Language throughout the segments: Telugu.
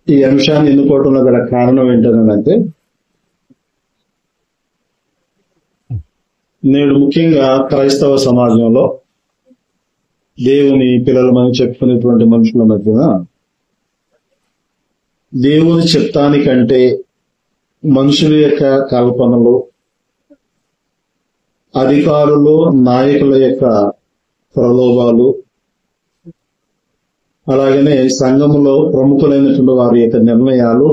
ఈ అంశాన్ని ఎన్నుకోవడంలో గల కారణం ఏంటంటే, నేడు ముఖ్యంగా క్రైస్తవ సమాజంలో దేవుని పిల్లలమని చెప్పుకునేటువంటి మనుషుల మధ్యన దేవుని చిత్తానికంటే మనుషుల యొక్క కల్పనలు, అధికారులు, నాయకుల యొక్క ప్రలోభాలు, అలాగనే సంఘములో ప్రముఖులైనటువంటి వారి యొక్క నిర్ణయాలు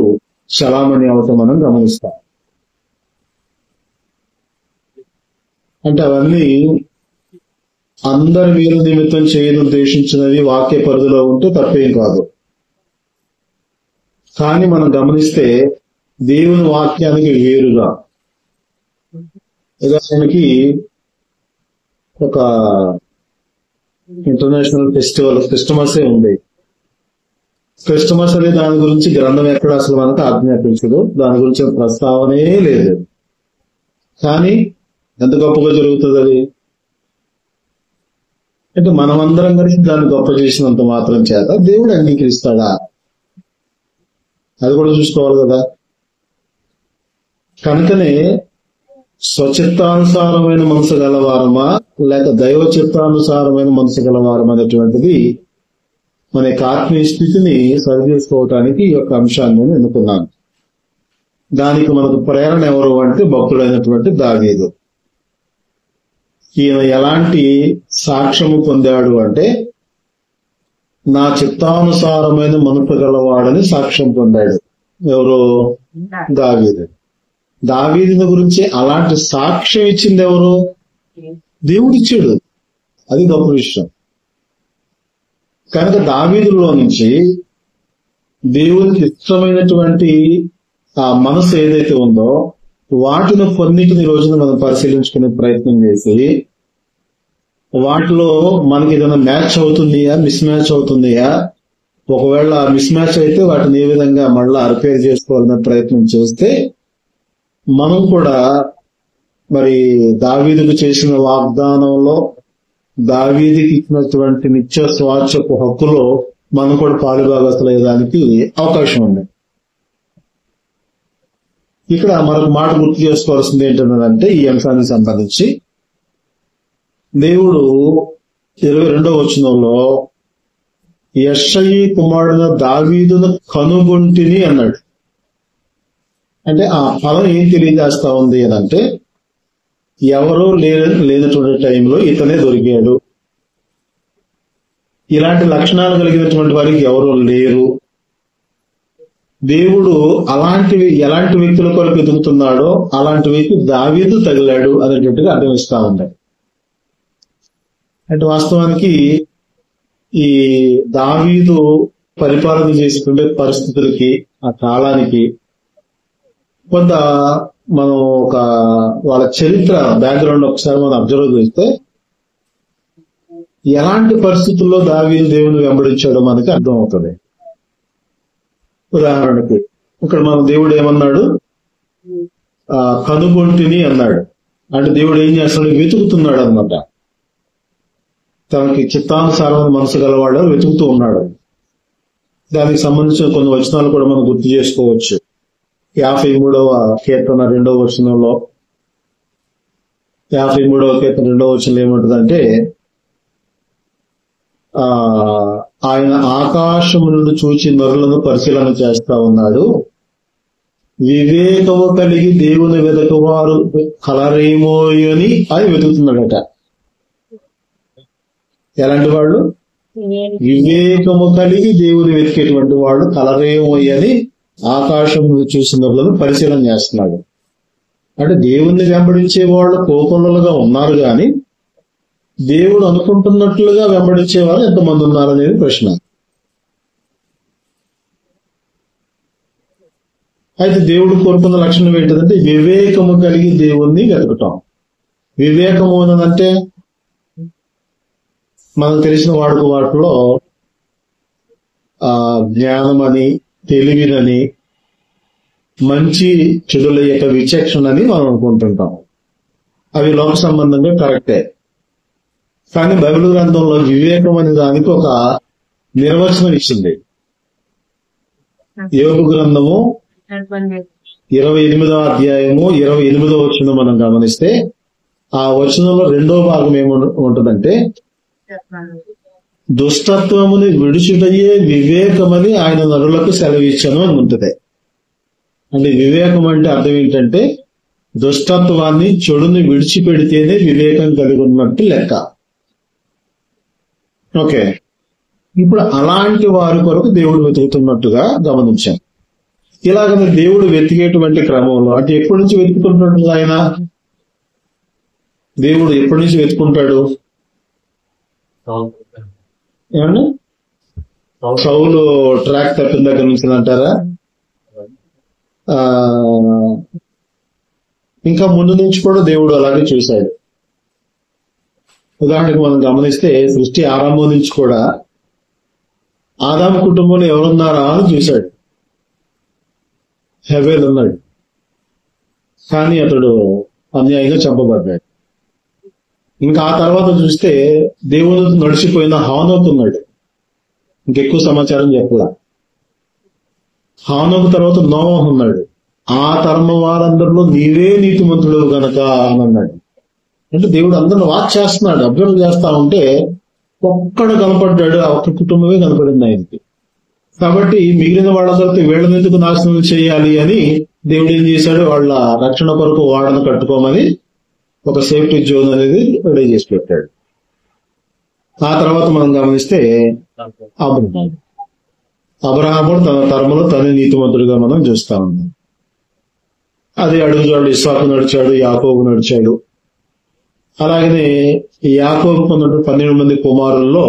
చలామణి అవటం మనం గమనిస్తాం. అంటే అవన్నీ అందరి వీరు నిమిత్తం చేయనుద్దేశించినవి వాక్య పరిధిలో ఉంటే తప్పేం కాదు. కానీ మనం గమనిస్తే దేవుని వాక్యానికి వేరుగా, ఉదాహరణకి ఒక ఇంటర్నేషనల్ ఫెస్టివల్ క్రిస్టమసే ఉంది. క్రిస్టమస్ అనే దాని గురించి గ్రంథం ఎక్కడ అసలు మనకు ఆజ్ఞాపించదు, దాని గురించి ప్రస్తావనే లేదు. కానీ ఎంత గొప్పగా జరుగుతుంది అది అంటే, మనమందరం కలిసి దాన్ని గొప్ప చేసినంత మాత్రం చేత దేవుడు అంగీకరిస్తాడా? అది కూడా చూసుకోవాలి కదా. కనుకనే స్వచిత్తానుసారమైన మనసు గలవారమా లేక దైవ చిత్తానుసారమైన మనసు గలవారం అనేటువంటిది మన యొక్క ఆత్మీయ స్థితిని సరిచేసుకోవటానికి ఈ యొక్క అంశాన్ని నేను ఎన్నుకున్నాను. దానికి మనకు ప్రేరణ ఎవరు అంటే భక్తుడైనటువంటి దావీదు. ఈయన ఎలాంటి సాక్ష్యము పొందాడు అంటే, నా చిత్తానుసారమైన మనసు గలవాడని సాక్ష్యం పొందాడు. ఎవరు? దావీదు. దావీదుని గురించి అలాంటి సాక్ష్యం ఇచ్చింది ఎవరు? దేవుడు ఇచ్చాడు. అది గొప్ప విషయం. కనుక దావీదులో నుంచి దేవునికి ఇష్టమైనటువంటి ఆ మనసు ఏదైతే ఉందో వాటిని కొన్నిటిని రోజున మనం పరిశీలించుకునే ప్రయత్నం చేసి, వాటిలో మనకి ఏదైనా మ్యాచ్ అవుతుందియా, మిస్ మ్యాచ్ అవుతుందియా, ఒకవేళ మిస్ మ్యాచ్ అయితే వాటిని ఏ విధంగా మళ్ళా రిపేర్ చేసుకోవాలనే ప్రయత్నం చేస్తే మనం కూడా మరి దావీదుకు చేసిన వాగ్దానంలో, దావీదుకి ఇచ్చినటువంటి నిత్య స్వాచ్ఛపు హక్కులో మనం కూడా పాలుభాగస్తులయ్యేదానికి అవకాశం ఉంది. ఇక్కడ మరొక మాట గుర్తు చేసుకోవాల్సింది ఏంటంటే, ఈ అంశానికి సంబంధించి దేవుడు 22వ వచనంలో యెష్షయి కుమారుడైన దావీదును కనుగొంటిని అన్నాడు. అంటే ఆ ఫలం ఏం తెలియజేస్తా ఉంది అని అంటే, ఎవరో లేనటువంటి టైంలో ఇతనే దొరికాడు. ఇలాంటి లక్షణాలు కలిగినటువంటి వారికి ఎవరో లేరు. దేవుడు ఎలాంటి వ్యక్తుల కొరకు ఎదుగుతున్నాడో అలాంటి వ్యక్తి దావీదు తగిలాడు అనేటట్టుగా అర్థమిస్తా ఉంది. అంటే వాస్తవానికి ఈ దావీదు పరిపాలన చేసుకునే పరిస్థితులకి, ఆ కాలానికి కొంత మనం వాళ్ళ చరిత్ర బ్యాక్గ్రౌండ్ ఒకసారి మనం అబ్జర్వ్ చేస్తే, ఎలాంటి పరిస్థితుల్లో దావీదు దేవుని వెంబడించాడో మనకి అర్థం అవుతుంది. ఉదాహరణకి ఇక్కడ మన దేవుడు ఏమన్నాడు? కనుగొంటిని అన్నాడు. అంటే దేవుడు ఏం చేస్తాడు? వెతుకుతున్నాడు అన్నమాట. తనకి చిత్తానుసారమైన మనసు గలవాడు వెతుకుతూ ఉన్నాడు. దానికి సంబంధించిన కొన్ని వచనాలు కూడా మనం గుర్తు చేసుకోవచ్చు. 53వ కీర్తన 2వ వచనంలో, 53వ కీర్తన 2వ వచనంలో ఏమంటుందంటే, ఆయన ఆకాశము నుండి చూచి నరులను పరిశీలన చేస్తా ఉన్నాడు. వివేకము కలిగి దేవుని వెదకువారు కలరేమో అని ఆయన వెతుకుతున్నాడట. ఎలాంటి వాళ్ళు? వివేకము కలిగి దేవుని వెతికేటువంటి వాళ్ళు కలరేమో అని ఆకాశం చూసి నరులను పరిశీలన చేస్తున్నాడు. అంటే దేవుణ్ణి వెంబడించే వాళ్ళు కోకొల్లలుగా ఉన్నారు, కానీ దేవుడు అనుకుంటున్నట్లుగా వెంబడించేవారు ఎంతమంది ఉన్నారనేది ప్రశ్న. అయితే దేవుడు కోరుకున్న లక్షణం ఏంటంటే వివేకము కలిగి దేవుణ్ణి వెతకటం. వివేకము అనంటే మనకు తెలిసిన వాటిలో జ్ఞానమని, తెలివినని, మంచి చెడుల యొక్క విచక్షణని మనం అనుకుంటుంటాం. అవి లోక సంబంధంగా కరెక్టే. కానీ బైబిల్ గ్రంథంలో వివేకం అనే దానికి ఒక నిర్వచనం ఇచ్చింది. యోబు గ్రంథము 28వ అధ్యాయము 28వ వచనం మనం గమనిస్తే ఆ వచనంలో రెండో భాగం ఏముంటుందంటే, దుష్టత్వముని విడుచుటయే వివేకమని ఆయన నరులకు సెలవిచ్చను అని ఉంటుంది. అంటే వివేకం అంటే అర్థం ఏంటంటే దుష్టత్వాన్ని, చెడుని విడిచిపెడితేనే వివేకం కలిగి ఉన్నట్టు లెక్క. ఓకే, ఇప్పుడు అలాంటి వారి కొరకు దేవుడు వెతుకుతున్నట్టుగా గమనించాం. ఇలాగనే దేవుడు వెతికేటువంటి క్రమంలో అంటే ఎప్పటి నుంచి వెతుకుతుంటాడు ఆయన? దేవుడు ఎప్పటి నుంచి వెతుకుంటాడు? ఏమండి, సౌలు ట్రాక్ తప్పిన దగ్గర నుంచి అంటారా? ఇంకా ముందు నుంచి కూడా దేవుడు అలాగే చూశాడు. ఉదాహరణకు మనం గమనిస్తే సృష్టి ఆరంభం నుంచి కూడా ఆదాము కుటుంబంలో ఎవరున్నారా అని చూశాడు. హెబెల్ ఉన్నాడు, కానీ అతడు అన్యాయంగా చంపబడ్డాడు. ఇంకా ఆ తర్వాత చూస్తే దేవుడు నడిచిపోయిన హానోకు ఉన్నాడు. ఇంకెక్కువ సమాచారం చెప్పలా. హానోకు తర్వాత నోవహు ఉన్నాడు. ఆ తరం వారందరిలో నీవే నీతిమంతుడు గనక అని అన్నాడు. అంటే దేవుడు అందరిని వాచ్ చేస్తున్నాడు, అబ్జర్వ్ చేస్తా ఉంటే ఒక్కడు కనపడ్డాడు, ఆ ఒక్క కుటుంబమే కనపడింది ఆయనకి. కాబట్టి మిగిలిన వాళ్ళందరితో వీళ్ళని ఎందుకు నాశనం చేయాలి అని దేవుడు ఏం చేశాడు, వాళ్ళ రక్షణ కొరకు వాడను కట్టుకోమని ఒక సేఫ్టీ జోన్ అనేది రెడీ చేసి పెట్టాడు. ఆ తర్వాత మనం గమనిస్తే అబ్రహాము తన తరములో తన నీతిమంతుడిగా మనం చూస్తా ఉన్నాం. అది అడుగుజాడు ఇస్సాకు నడిచాడు, యాకోబు నడిచాడు. అలాగనే యాకోబు పొందిన 12 మంది కుమారుల్లో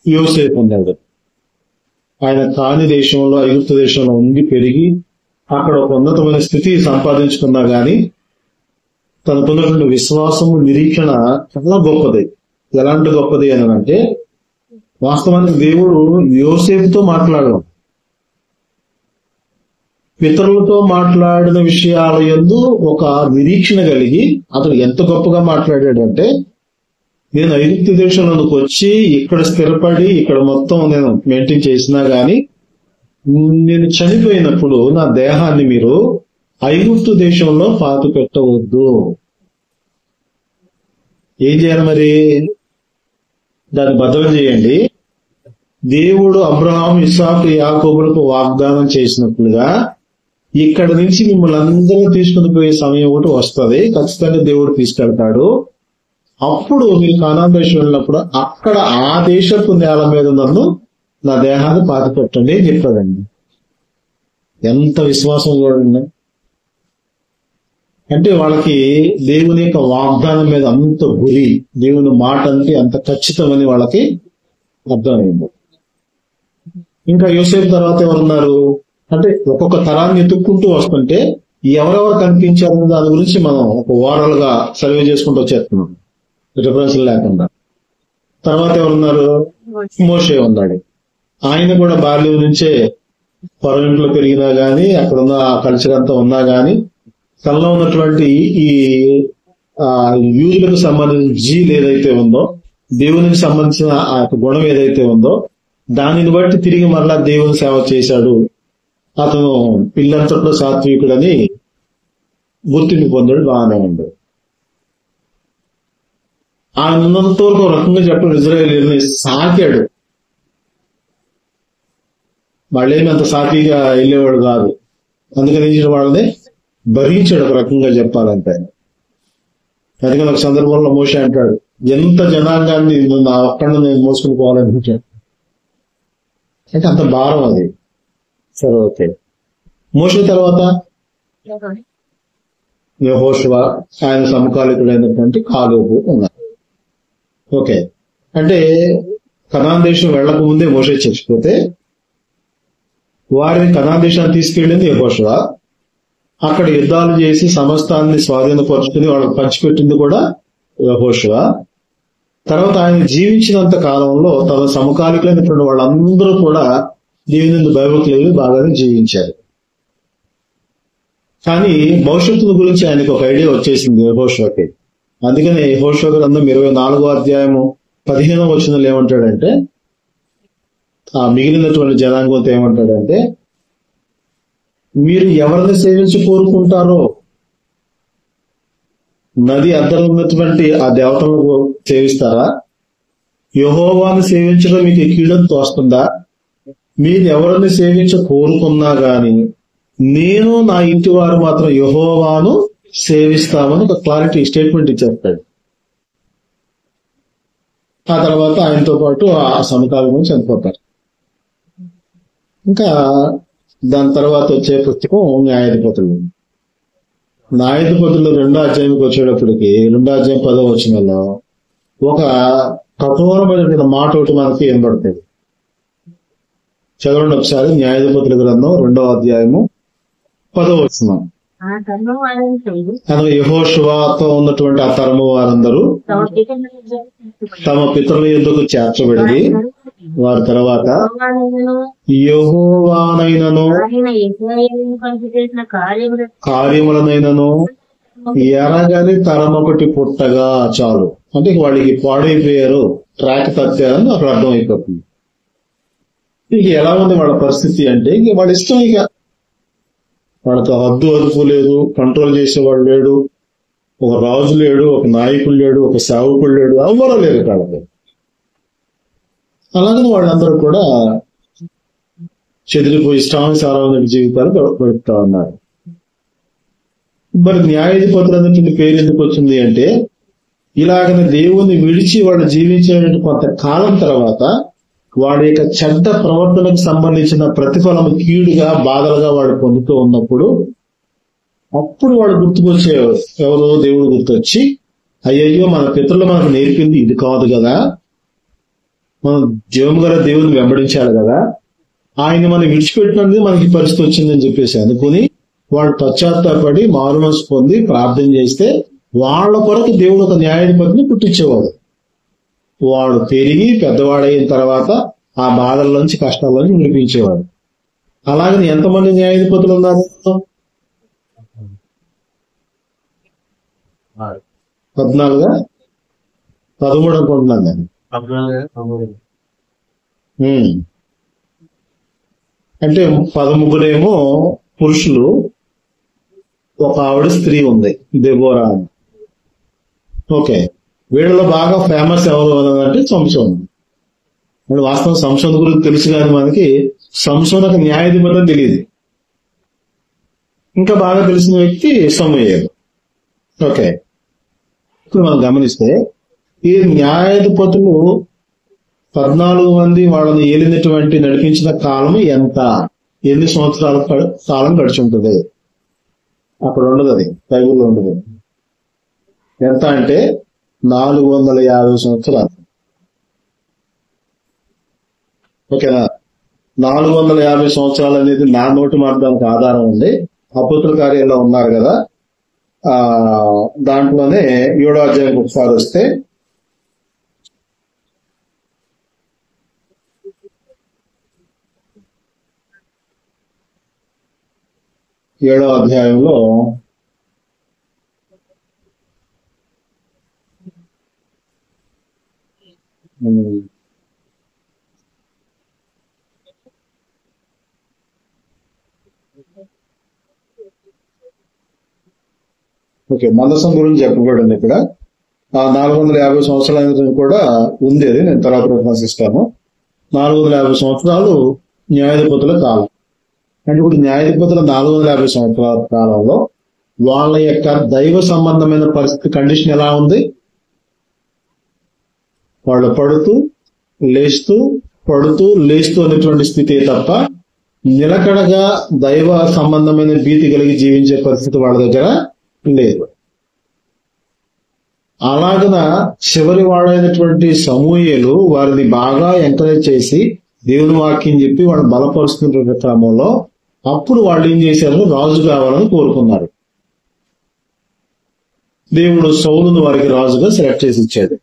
యోసేపు ఉన్నాడు. ఆయన కాని దేశంలో, ఐగుప్తు దేశంలో ఉండి పెరిగి అక్కడ ఒక ఉన్నతమైన స్థితి సంపాదించుకున్నా గాని తనకున్నటువంటి విశ్వాసము, నిరీక్షణ చాలా గొప్పది. ఎలాంటి గొప్పది అని అంటే, వాస్తవానికి దేవుడు యోసేపుతో మాట్లాడడం, పితరులతో మాట్లాడిన విషయాల యందు ఒక నిరీక్షణ కలిగి అతను ఎంత గొప్పగా మాట్లాడాడంటే, నేను ఐగుప్తు దేశంలోకి వచ్చి ఇక్కడ స్థిరపడి ఇక్కడ మొత్తం నేను మెయింటైన్ చేసినా గాని నేను చనిపోయినప్పుడు నా దేహాన్ని మీరు ఐగుప్తు దేశంలో పాతి పెట్టవద్దు. ఏం చేయాలి మరి? దాన్ని భద్రం చేయండి. దేవుడు అబ్రహాం, ఇస్సాకు, యాకోబులకు వాగ్దానం చేసినట్లుగా ఇక్కడ నుంచి మిమ్మల్ని అందరూ తీసుకుని పోయే సమయం ఒకటి వస్తుంది, ఖచ్చితంగా దేవుడు తీసుకెళ్తాడు. అప్పుడు మీరు కానాను దేశం వెళ్ళినప్పుడు అక్కడ ఆ దేశపు నేల మీద నన్ను, నా దేహాన్ని పాతి పెట్టండి అని చెప్పాడండి. ఎంత విశ్వాసం చూడండి. అంటే వాళ్ళకి దేవుని యొక్క వాగ్దానం మీద అంత గురి, దేవుని మాట అంటే అంత ఖచ్చితమని వాళ్ళకి అర్థమైంది. ఇంకా యోసేపు తర్వాత ఎవరున్నారు అంటే, ఒక్కొక్క తరాన్ని ఎత్తుక్కుంటూ వస్తుంటే ఎవరెవరు కనిపించారు దాని గురించి మనం ఒక ఓవరాల్ గా సర్వే చేసుకుంటూ వచ్చేస్తున్నాం, రిఫరెన్స్ లేకుండా. తర్వాత ఎవరున్నారు? మోషే ఉన్నాడు. ఆయన కూడా బాల్యం నుంచే పొరగింట్లో పెరిగినా గానీ, అక్కడున్న కల్చర్ అంతా ఉన్నా గానీ, తనలో ఉన్నటువంటి ఈ యూదులకు సంబంధించిన జీల్ ఏదైతే ఉందో, దేవునికి సంబంధించిన ఆ యొక్క గుణం ఏదైతే ఉందో, దానిని బట్టి తిరిగి మరలా దేవుని సేవ చేశాడు. అతను పిల్లంతట్లో సాత్వికుడని గుర్తింపు పొందాడు. బాగానే ఉంది. ఆయన ఉన్నంత వరకు ఒక రకంగా చెప్పిన ఇజ్రాయేలీని సాకాడు. వాళ్ళేమి అంత సాకిగా వెళ్ళేవాడు కాదు. అందుకని వాళ్ళని భరించాడు ఒక రకంగా చెప్పాలంటే. అందుకని ఒక సందర్భంలో మోషే అంటాడు, ఎంత జనాంగాన్ని నా ఒక్కడిని నేను మోసుకుని పోవాలనిపించాడు. అంటే అంత భారం అది. సరే, ఓకే. మోషే తర్వాత యెహోషువ, ఆయన సమకాలికుడైనటువంటి కాలేబు ఉన్నారు. ఓకే, అంటే కనాన్ దేశం వెళ్లక ముందే మోషే చచ్చిపోతే వారిని కనాన్ దేశాన్ని తీసుకెళ్ళింది యెహోషువ. అక్కడ యుద్ధాలు చేసి సమస్తాన్ని స్వాధీనపరుచుకుని వాళ్ళకి పంచిపెట్టింది కూడా యెహోషువ. తర్వాత ఆయన జీవించినంత కాలంలో తన సమకాలికులైనటువంటి వాళ్ళందరూ కూడా దేవుని భయభక్తులు బాగానే జీవించారు. కానీ భవిష్యత్తు గురించి ఆయనకు ఒక ఐడియా వచ్చేసింది యెహోషువకి. అందుకని యెహోషువ గ్రంథం 24వ అధ్యాయము 15వ వచనంలో ఏమంటాడంటే, ఆ మిగిలినటువంటి జనాంగంతో ఏమంటాడంటే, మీరు ఎవరిని సేవించి కోరుకుంటారో, నది అద్దరు ఉన్నటువంటి ఆ దేవతలను సేవిస్తారా? యెహోవాను సేవించడం మీకు కీడును తోస్తుందా? మీరు ఎవరిని సేవించ కోరుకున్నా గాని నేను నా ఇంటి వారు మాత్రం యెహోవాను సేవిస్తామని ఒక క్లారిటీ స్టేట్మెంట్ ఇచ్చేస్తాడు. ఆ తర్వాత ఆయనతో పాటు ఆ సమకాలంలో చనిపోతారు. ఇంకా దాని తర్వాత వచ్చే పుస్తకం న్యాయాధిపతులు. న్యాయాధిపతులు 2వ అధ్యాయంకి వచ్చేటప్పటికి 2వ అధ్యాయం 10వ వచనంలో ఒక కఠోరమైన మాట ఒకటి మనకి వినబడుతుంది. చదవండి ఒకసారి. న్యాయాధిపతుల గ్రంథం 2వ అధ్యాయము 10వ వచనం. అనగా యెహోషువతో ఉన్నటువంటి ఆ తరము వారందరూ తమ పితరుల యొద్దకు చేర్చబడి వారి తర్వాత యెహోవానైనను కార్యములనైనను ఎరగని తరం ఒకటి పుట్టగా చాలు. అంటే వాళ్ళకి పాడైపోయారు, ట్రాక్ తప్పారని అక్కడ అర్థం అయిపోతుంది. ఇక ఎలా ఉంది వాళ్ళ పరిస్థితి అంటే, ఇక వాళ్ళ ఇష్టం, ఇక వాళ్ళకి హద్దు అదుపు లేదు, కంట్రోల్ చేసేవాడు లేడు, ఒక రాజు లేడు, ఒక నాయకుడు లేడు, ఒక సేవకుడు లేడు, ఎవ్వరూ లేరు కాళ్ళకి. అలాగే వాళ్ళందరూ కూడా చెదిరిపోయి ఇష్టానుసారమైన జీవితాలు గడుపుతా ఉన్నారు. మరి న్యాయాధిపతులు అన్నటువంటి పేరు ఎందుకు వచ్చింది అంటే, ఇలాగనే దేవుని విడిచి వాళ్ళు జీవించినటువంటి కొంతకాలం తర్వాత వాడి యొక్క చెడ్డ ప్రవర్తనకు సంబంధించిన ప్రతిఫలం కీడుగా బాధలుగా వాడు పొందుతూ ఉన్నప్పుడు అప్పుడు వాడు గుర్తుకొచ్చేవారు. ఎవరో దేవుడు గుర్తొచ్చి, అయ్యయ్యో మన పితరులు మనకు నేర్పింది ఇది కాదు కదా, మనం జీవము గల దేవుని వెంబడించాలి కదా, ఆయన మనం విడిచిపెట్టినది మనకి పరిస్థితి వచ్చిందని చెప్పేసి అనుకుని వాడు పశ్చాత్తాపడి మారుమనసు పొంది ప్రార్థన చేస్తే వాళ్ళ కొరకు దేవుడు ఒక న్యాయాధిపతిని పుట్టించేవాడు. వాడు పెరిగి పెద్దవాడైన తర్వాత ఆ బాధల్లోంచి కష్టాల్లోంచి విడిపించేవాడు. అలాగని ఎంతమంది న్యాయాధిపతులు ఉన్నారు? 14 13 అనుకుంటున్నాను నేను. అంటే 13 పురుషులు, ఒక ఆవిడ స్త్రీ ఉంది, దెబోరా అని. ఓకే, వీళ్ళలో బాగా ఫేమస్ ఎవరు అంటే సంసోను. వాస్తవం సంసోను గురించి తెలుసు కానీ మనకి సంసోను ఒక న్యాయాధిపతి అని తెలియదు. ఇంకా బాగా తెలిసిన వ్యక్తి సమూయేలు. ఓకే, ఇప్పుడు మనం గమనిస్తే ఈ న్యాయాధిపతులు 14 మంది వాళ్ళని ఏలినటువంటి నడిపించిన కాలం ఎంత, ఎన్ని సంవత్సరాల కాలం గడిచి ఉంటుంది? అక్కడ ఉండదు, అది బైబిల్లో ఉండదు. ఎంత అంటే 450 సంవత్సరాలు. ఓకేనా? 450 సంవత్సరాలు అనేది నా నోటి మాట్లాడడానికి ఆధారం ఉంది. అపోస్తుల కార్యాల్లో ఉన్నారు కదా, దాంట్లోనే 7వ అధ్యాయం ఒకసారి వస్తే 7వ అధ్యాయంలో ఓకే, మందసం గురించి చెప్పబడింది ఇక్కడ. 450 సంవత్సరాలు కూడా ఉంది, అది నేను తర్వాత ప్రశ్నిస్తాను. 450 సంవత్సరాలు న్యాయాధిపతుల కాలం. అంటే ఇప్పుడు న్యాయాధిపతుల 450 సంవత్సరాల కాలంలో వాళ్ళ యొక్క దైవ సంబంధమైన పరిస్థితి కండిషన్ ఎలా ఉంది? వాళ్ళు పడుతూ లేస్తూ పడుతూ లేస్తూ అనేటువంటి స్థితి తప్ప నిలకడగా దైవ సంబంధమైన భీతి కలిగి జీవించే పరిస్థితి వాళ్ళ దగ్గర లేదు. అలాగన చివరి వాడైనటువంటి సమూయేలు వారిని బాగా ఎంకరేజ్ చేసి దేవుని వాక్యం చెప్పి వాళ్ళు బలపరుస్తున్న క్రమంలో అప్పుడు వాళ్ళు ఏం చేశారు? రాజు కావాలని కోరుకున్నారు. దేవుడు సౌలును వారికి రాజుగా సెలెక్ట్ చేసి ఇచ్చాడు.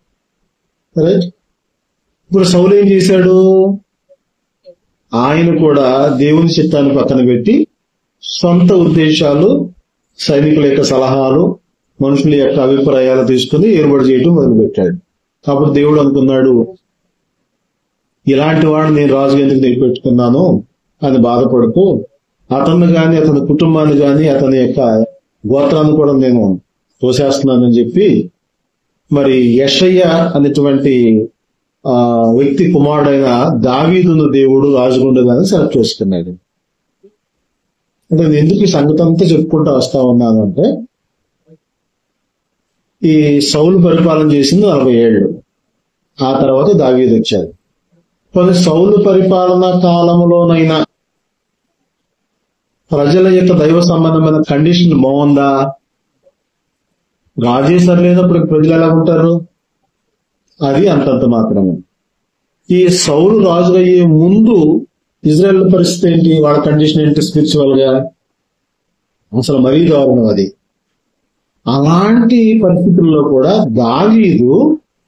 రైట్? ఇప్పుడు సౌలు ఏం చేశాడు? ఆయన కూడా దేవుని చిత్తాన్ని పక్కన పెట్టి సొంత ఉద్దేశాలు, సైనికుల యొక్క సలహాలు, మనుషుల యొక్క అభిప్రాయాలు తీసుకుని ఏర్పాటు చేయడం మొదలుపెట్టాడు. అప్పుడు దేవుడు అనుకున్నాడు, ఇలాంటి వాడు నేను రాజుగా ఎందుకు నిలబెట్టుకున్నాను అని బాధపడుతూ అతన్ని గాని, అతని కుటుంబాన్ని గాని, అతని యొక్క గోత్రాన్ని కూడా నేను తోసేస్తున్నానని చెప్పి మరి యెషయ్య అనేటువంటి వ్యక్తి కుమారుడైన దావీదును దేవుడు రాజుగుండగానే సెలెక్ట్ చేసుకున్నాడు. అంటే నేను ఎందుకు ఈ సంగతి అంతా చెప్పుకుంటూ వస్తా ఉన్నాను అంటే, ఈ సౌలు పరిపాలన చేసింది 40 ఏళ్ళు. ఆ తర్వాత దావీదు వచ్చాడు. కొన్ని సౌలు పరిపాలన కాలంలోనైనా ప్రజల యొక్క దైవ సంబంధమైన కండిషన్ బాగుందా? రాజే సరిలేనప్పుడు ప్రజలు ఎలా ఉంటారు? అది అంతంత మాత్రమే. ఈ సౌలు రాజు అయ్యే ముందు ఇజ్రాయెల్ పరిస్థితి ఏంటి? వాళ్ళ కండిషన్ ఏంటి స్పిరిచువల్ గా? అసలు మరీ దారుణం అది. అలాంటి పరిస్థితుల్లో కూడా దావీదు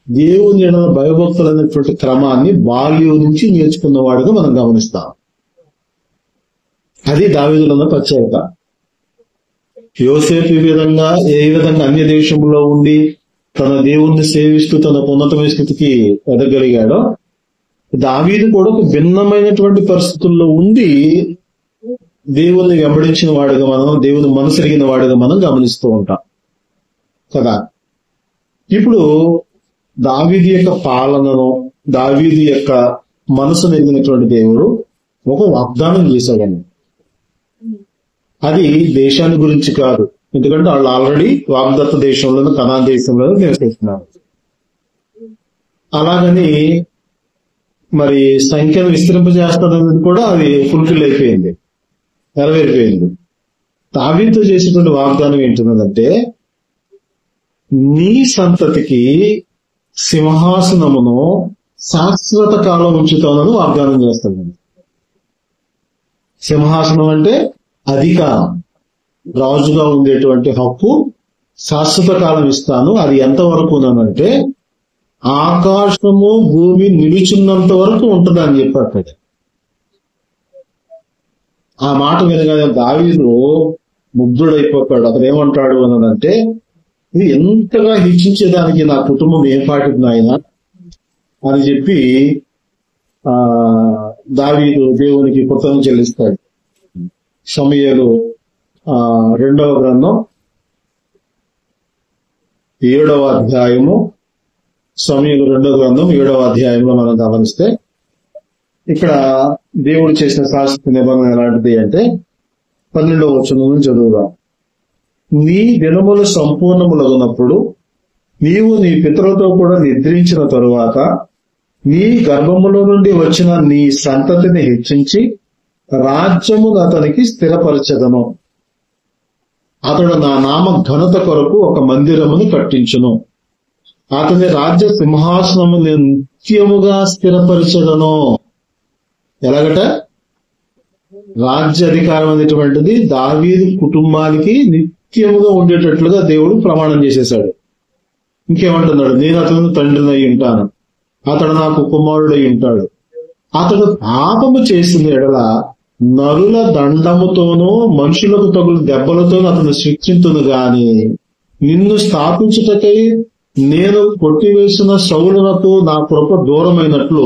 దేవుని ఎడల భయభక్తులైనటువంటి క్రమాన్ని బాల్యం నుంచి నేర్చుకున్నవాడుగా మనం గమనిస్తాం. అది దావీదులో ఉన్న ప్రత్యేకత. యోసేపు ఏ విధంగా అన్య దేశంలో ఉండి తన దేవుణ్ణి సేవిస్తూ తన ఉన్నతమైన స్థితికి ఎదగలిగాడో, దావీదు కూడా ఒక భిన్నమైనటువంటి పరిస్థితుల్లో ఉండి దేవుణ్ణి వెంబడించిన వాడుగా మనం, దేవుని మనసెరిగిన వాడుగా మనం గమనిస్తూ ఉంటాం కదా. ఇప్పుడు దావీదు యొక్క పాలనను, దావీదు యొక్క మనసును ఎరిగినటువంటి దేవుడు ఒక వాగ్దానం చేశాడని. అది దేశాన్ని గురించి కాదు, ఎందుకంటే వాళ్ళు ఆల్రెడీ వాగ్దత్త దేశంలోనూ కనాన్ దేశంలోనూ నివసిస్తున్నారు. అలాగని మరి సంఖ్యను విస్తరింపజేస్తాడనేది కూడా అది ఫుల్ఫిల్ అయిపోయింది, నెరవేరిపోయింది. దావీదుతో చేసేటువంటి వాగ్దానం ఏంటంటే, నీ సంతతికి సింహాసనమును శాశ్వత కాలం ఉంచుతానని వాగ్దానం చేస్తాడు. సింహాసనం అంటే అధికారం, రాజుగా ఉండేటువంటి హక్కు శాశ్వత కాలం ఇస్తాను. అది ఎంతవరకు అంటే ఆకాశము భూమి నిలుచున్నంత వరకు ఉంటుంది అని చెప్పాడు. ఆ మాట వినగానే దావీదు ముగ్ధుడైపోతాడు. అతను ఏమంటాడు అనంటే, ఇది ఎంతగా హెచ్చించేదానికి నా కుటుంబం ఏం పాటింది ఆయన అని చెప్పి దావీదు దేవునికి కృతజ్ఞతలు చెల్లిస్తాడు. సమూయేలు 2వ గ్రంథం 7వ అధ్యాయము, సమూయేలు 2వ గ్రంథం 7వ అధ్యాయంలో మనం గమనిస్తే ఇక్కడ దేవుడు చేసిన శాశ్వత నిబంధన ఎలాంటిది అంటే 12వ వచనం నుంచి చదువుదాం. నీ దినములు సంపూర్ణములగునప్పుడు నీవు నీ పితరులతో కూడా నిద్రించిన తరువాత నీ గర్భములో నుండి వచ్చిన నీ సంతతిని హెచ్చించి రాజ్యమును అతనికి స్థిరపరచెదను. అతడు నా నామ ఘనత కొరకు ఒక మందిరమును కట్టించును. అతని రాజ్య సింహాసనము నేను నిత్యముగా స్థిరపరచెదను. ఎలాగట? రాజ్య అధికారం అనేటువంటిది దావీదు కుటుంబానికి నిత్యముగా ఉండేటట్లుగా దేవుడు ప్రమాణం చేసేశాడు. ఇంకేమంటున్నాడు? నేను అతను తండ్రిని అయి ఉంటాను, అతడు నాకు కుమారుడై ఉంటాడు. అతడు పాపము చేసిన ఎడల నరుల దండముతోనూ మనుషులకు తగులు దెబ్బలతోనూ అతను శిక్షించును గాని నిన్ను స్థాపించుటకై నేను కొట్టివేసిన సౌలునకు నా కృప దూరమైనట్లు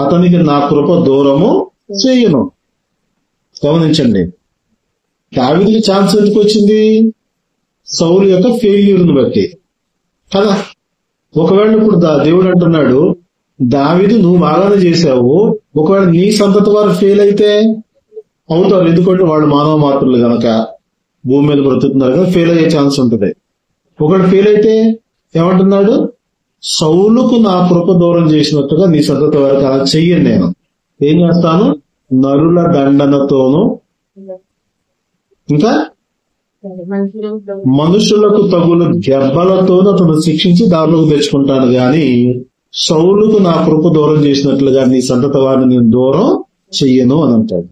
అతనికి నా కృప దూరము చేయను. గమనించండి, దావీదుకి ఛాన్స్ ఎందుకు వచ్చింది? సౌలు యొక్క ఫెయిల్యూర్ని బట్టి కదా. ఒకవేళ ఇప్పుడు దేవుడు అంటున్నాడు, దావీదు నువ్వు బాగానే చేశావు, ఒకవేళ నీ సంతతి వారు ఫెయిల్ అయితే అవుతారు, ఎందుకంటే వాళ్ళు మానవ మాత్రులు గనక భూమి మీద బ్రతుకుతున్నారు కదా, ఫెయిల్ అయ్యే ఛాన్స్ ఉంటుంది. ఒకవేళ ఫెయిల్ అయితే ఏమంటున్నాడు? సౌలుకు నా కృప దూరం చేసినట్టుగా నీ సంతతి వారికి అలా చెయ్యను. నేను ఏం చేస్తాను? నరుల దండనతోనూ ఇంకా మనుషులకు తగులు దెబ్బలతోనూ అతను శిక్షించి దారిలోకి తెచ్చుకుంటాను గాని సౌలుకు నా కృప దూరం చేసినట్లుగా నీ సంతతి వారిని నేను దూరం చెయ్యను అని అంటాడు.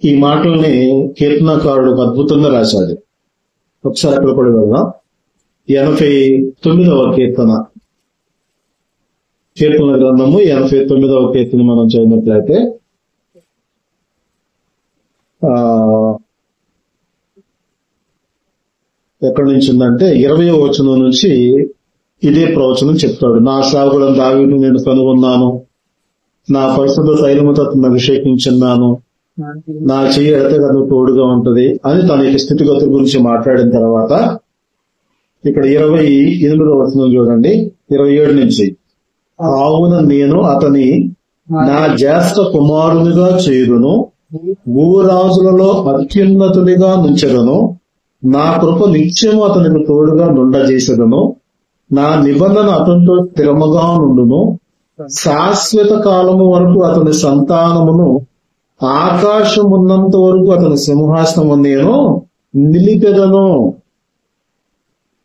ఈ మాటల్ని కీర్తనకారుడు అద్భుతంగా రాశాడు. ఒకసారి అక్కడ కూడా వెళ్దాం. 89వ కీర్తన, కీర్తన గ్రంథము 89వ కీర్తన మనం చదివినట్లయితే ఎక్కడి నుంచి ఉందంటే 20వ వచనం నుంచి ఇదే ప్రవచనం చెప్తాడు. నా సేవకులను దావీదును నేను కనుగొన్నాను, నా పరిశుద్ధ తైలముతో అతన్ని అభిషేకించున్నాను, నా చెయ్యి ఎడితే కదా తోడుగా ఉంటది అని తన యొక్క స్థితిగతుల గురించి మాట్లాడిన తర్వాత ఇక్కడ 28వ వచనం చూడండి, 27 నుంచి. కావున నేను అతని నా జ్యేష్ఠ కుమారునిగా చేయుదును, భూరాజులలో అత్యున్నతునిగా నుంచెదను, నా కృప నిత్యము అతనికి తోడుగా నుండజేసెదను, నా నిబంధన అతనితో స్థిరముగా నుండును, శాశ్వత కాలము వరకు అతని సంతానమును, ఆకాశం ఉన్నంత వరకు అతని సింహాసనము నేను నిలిపెదను.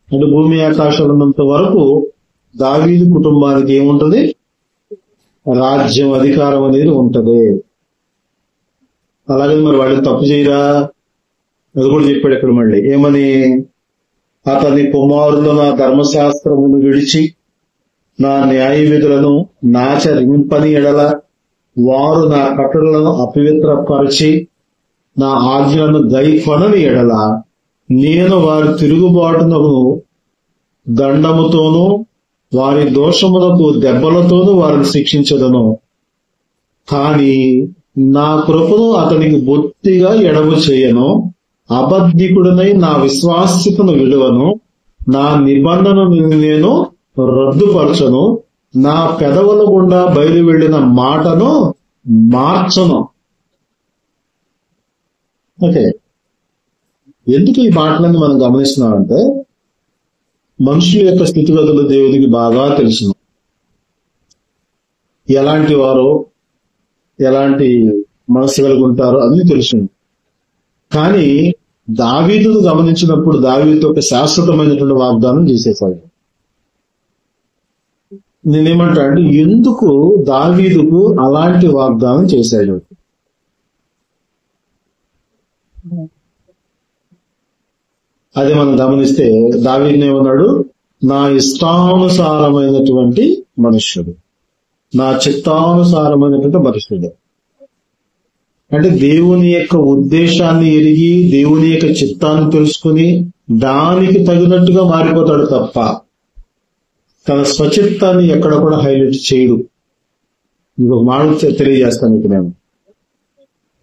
అంటే భూమి ఆకాశాలు ఉన్నంత వరకు దావీదు కుటుంబానికి ఏముంటది? రాజ్యం, అధికారం అనేది ఉంటది. అలాగే మరి వాళ్ళు తప్పు చేయరా? అది కూడా చెప్పాడు ఇక్కడ మళ్ళీ ఏమని, అతని కుమారులు నా ధర్మశాస్త్రమును విడిచి నా న్యాయ విధులను నాచరింపని ఎడల వారు నా కట్టడలను అపవిత్రపరిచి నా ఆజ్ఞలను గైకొనని ఎడల నేను వారి తిరుగుబాటునకు దండముతోనూ వారి దోషములకు దెబ్బలతోనూ వారిని శిక్షించదను. కాని నా కృపను అతనికి బొత్తిగా ఎడము చేయను, అబద్ధికుడనై నా విశ్వాస్యతను విలువను, నా నిబంధనను నేను రద్దుపరచను, నా పెదవుల గుండా బయలు వెళ్లిన మాటను మార్చను. ఓకే, ఎందుకు ఈ మాటలను మనం గమనిస్తున్నామంటే మనుషుల యొక్క స్థితిగతులు దేవుడికి బాగా తెలుసును. ఎలాంటి వారో, ఎలాంటి మనసు కలిగి ఉంటారో అన్ని తెలుసు. కానీ దావీదును గమనించినప్పుడు దావీదు ఒక శాశ్వతమైనటువంటి వాగ్దానం చేసేసాడు. నేనేమంటా అంటే ఎందుకు దావీదుకు అలాంటి వాగ్దానం చేశాడు? అది మనం గమనిస్తే దావీదుని ఏమన్నాడు? నా ఇష్టానుసారమైనటువంటి మనుష్యుడు, నా చిత్తానుసారమైనటువంటి మనుష్యుడు. అంటే దేవుని యొక్క ఉద్దేశాన్ని ఎరిగి దేవుని యొక్క చిత్తాన్ని తెలుసుకుని దానికి తగినట్టుగా మారిపోతాడు తప్ప తన స్వచిత్తాన్ని ఎక్కడ కూడా హైలైట్ చేయడు. ఇంకొక మాట తెలియజేస్తాను మీకు నేను.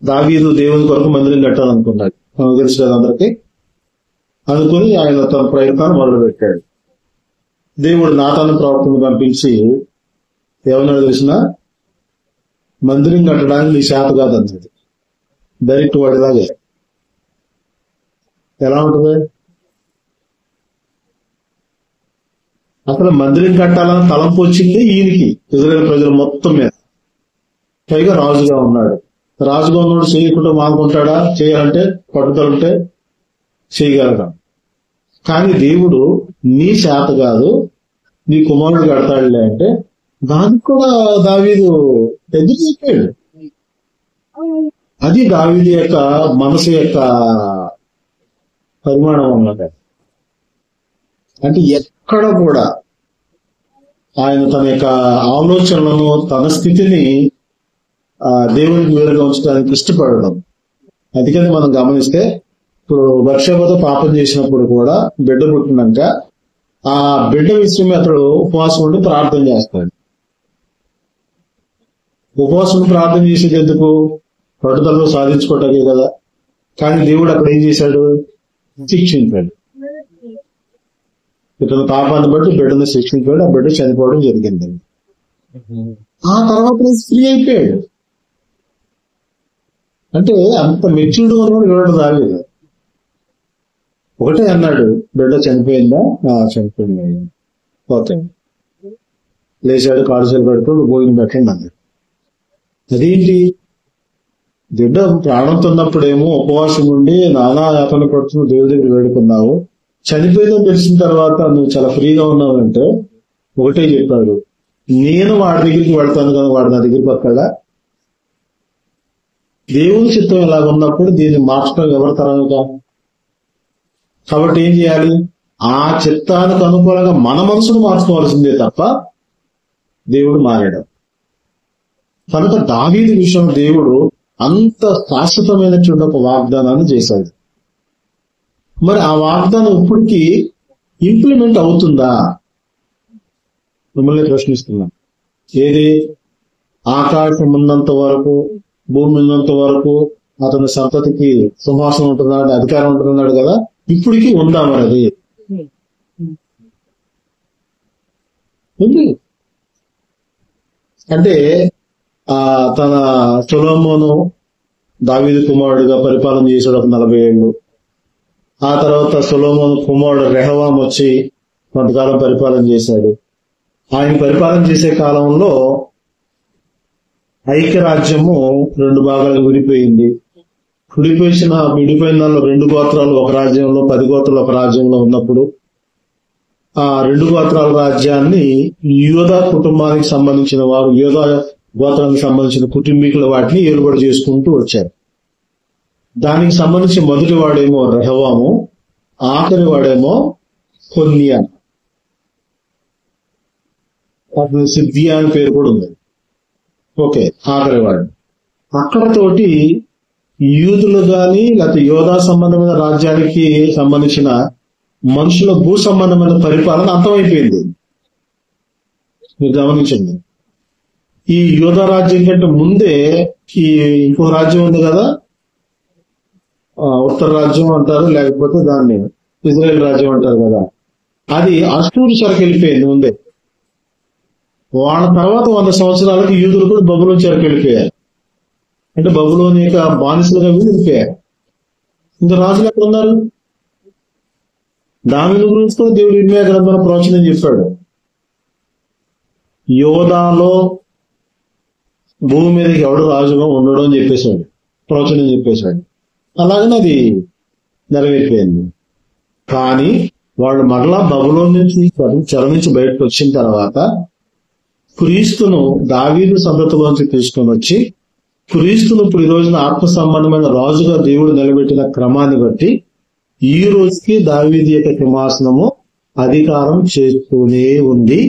దావీదు దేవుని కొరకు మందిరం కట్టాలనుకున్నాడు, తెలుసు కదా అందరికి. అనుకుని ఆయన తన ప్రయత్నాన్ని మొదలు పెట్టాడు. దేవుడు నాతాను ప్రవక్తను పంపించి ఏమన్నాడు తెలిసిన, మందిరం కట్టడానికి నీ శాత కాదన్నది. డైరెక్ట్ వాడిలాగే. ఎలా ఉంటుంది? అసలు మందిరం కట్టాలని తలంపు వచ్చింది ఈయనకి, ఇజ్రాయేల్ ప్రజలు మొత్తం మీద. పైగా రాజుగా ఉన్నాడు. రాజుగా ఉన్నాడు చేయకుండా మానుకుంటాడా? చేయాలంటే పట్టుదల ఉంటే చేయగలరా? కానీ దేవుడు నీ శాత కాదు, నీ కుమారుడు కడతాడులే అంటే దానికి కూడా దావీదు ఎదురు చెప్పాడు. అది దావీదు యొక్క మనసు యొక్క పరిమాణం అన్నమాట. అంటే ఎక్కడ కూడా ఆయన తన యొక్క ఆలోచనలను, తన స్థితిని దేవునికి వేరుగా ఉంచడానికి ఇష్టపడడం. అందుకని మనం గమనిస్తే ఇప్పుడు బత్షెబతో పాపం చేసినప్పుడు కూడా బిడ్డ పుట్టినాక ఆ బిడ్డ విషయమే అతడు ఉపవాసం ఉండి ప్రార్థన చేస్తాడు. ఉపవాసం ప్రార్థన చేసేది ఎందుకు? పట్టుదలలో సాధించుకోవటానికి కదా. కానీ దేవుడు అక్కడ ఏం చేశాడు? శిక్షించాడు. ఇతను పాపాన్ని బట్టి బిడ్డను శిక్షించాడు. ఆ బిడ్డ చనిపోవడం జరిగింది. ఆ తర్వాత ఫ్రీ అయిపోయాడు. అంటే అంత మెచ్యూర్డ్ ఉన్నాడు ఎవరు దావీదు. ఒకటే అన్నాడు, బిడ్డ చనిపోయిందా? చనిపోయింది. ఓకే, లేచాడు, కాడుసేలు కడుపుడు భోజనం పెట్టండి అన్నాడు. అదేంటి? బిడ్డ ప్రాణంతో ఉన్నప్పుడేమో ఉపవాసం ఉండి నానా యాతన పడుతూ దేవుడి దగ్గర వేడుకున్నావు, చనిపోయిందని తెలిసిన తర్వాత నువ్వు చాలా ఫ్రీగా ఉన్నావంటే ఒకటే చెప్పాడు, నేను వాడి దగ్గరికి వెళ్తాను కదా, వాడు నా దగ్గరికి వస్తాడా? దేవుని చిత్తం ఇలాగ ఉన్నప్పుడు దీన్ని మార్చడం ఎవరి తరం కాదు. కాబట్టి ఏం చేయాలి? ఆ చిత్తానికి అనుకూలంగా మన మనసును మార్చుకోవాల్సిందే తప్ప దేవుడు మారాడు. కనుక దావీదు విషయం దేవుడు అంత శాశ్వతమైనటువంటి ఒక వాగ్దానాన్ని చేశాడు. మరి ఆ వాగ్దానం ఇప్పటికీ ఇంప్లిమెంట్ అవుతుందా? మిమ్మల్ని ప్రశ్నిస్తున్నాం. ఏది? ఆకాశం ఉన్నంత వరకు, భూమి ఉన్నంత వరకు, అతని సంతతికి సింహాసనం ఉంటున్నాడు, అధికారం ఉంటున్నాడు కదా, ఇప్పటికీ ఉందా మనది? ఉంది. అంటే తన సొలొమోను దావీదు కుమారుడిగా పరిపాలన చేశాడు ఒక 40 ఏళ్ళు. ఆ తర్వాత సొలొమోను కుమారుడు రెహబాము వచ్చి కొంతకాలం పరిపాలన చేశాడు. ఆయన పరిపాలన చేసే కాలంలో ఐక్యరాజ్యము 2 భాగాలుగా విడిపోయింది. విడిపోయిన దానిలో 2 గోత్రాలు ఒక రాజ్యంలో, 10 గోత్రాలు ఒక రాజ్యంలో ఉన్నప్పుడు ఆ 2 గోత్రాల రాజ్యాన్ని యోధా కుటుంబానికి సంబంధించిన వారు, యోధా గోత్రానికి సంబంధించిన కుటుంబీకుల వాటిని ఏలుబడి చేసుకుంటూ వచ్చారు. దానికి సంబంధించి మొదటి వాడేమో రెహబాము, ఆఖరి వాడేమో కొన్యా. అతను సిద్ధియా అని పేరు కూడా ఉంది. ఓకే, ఆఖరి వాడు. అక్కడతోటి యూదులు గాని లేకపోతే యోధా సంబంధమైన రాజ్యానికి సంబంధించిన మనుషుల భూ సంబంధమైన పరిపాలన అంతమైపోయింది. మీరు గమనించండి. ఈ యోధా రాజ్యం కంటే ముందే ఈ ఇంకో రాజ్యం ఉంది కదా, ఉత్తర రాజ్యం అంటారు, లేకపోతే దాన్ని ఇజ్రాయెల్ రాజ్యం అంటారు కదా, అది అష్షూరు చెరకు వెళ్ళిపోయింది ముందే. వాళ్ళ తర్వాత 100 సంవత్సరాలకి యూదులు కూడా బబులోను చెరకు వెళ్ళిపోయారు. అంటే బబులోని యొక్క బానిసలుగా వెళ్ళిపోయారు. ఇంకా రాజులు ఎక్కడ ఉన్నారు? దావీదు గురించి కూడా దేవుడు ఇర్మీయా గ్రంథంలో ప్రవచనం చెప్పాడు. యోధాలో భూమి మీదకి ఎవడు రాజుగా ఉండడు అని చెప్పేశాడు, ప్రవచనం చెప్పేశాడు. అలాగనే అది నెరవేరిపోయింది. కానీ వాళ్ళు మరలా బబులోన్ నుంచి చెర నుంచి బయటకు వచ్చిన తర్వాత క్రీస్తును దావీదు సంతతిలోంచి తీసుకొని వచ్చి క్రీస్తును ఇప్పుడు ఈ రోజున ఆత్మ సంబంధమైన రాజుగా దేవుడు నిలబెట్టిన క్రమాన్ని బట్టి ఈ రోజుకి దావీదు యొక్క సింహాసనము అధికారం చేస్తూనే ఉంది.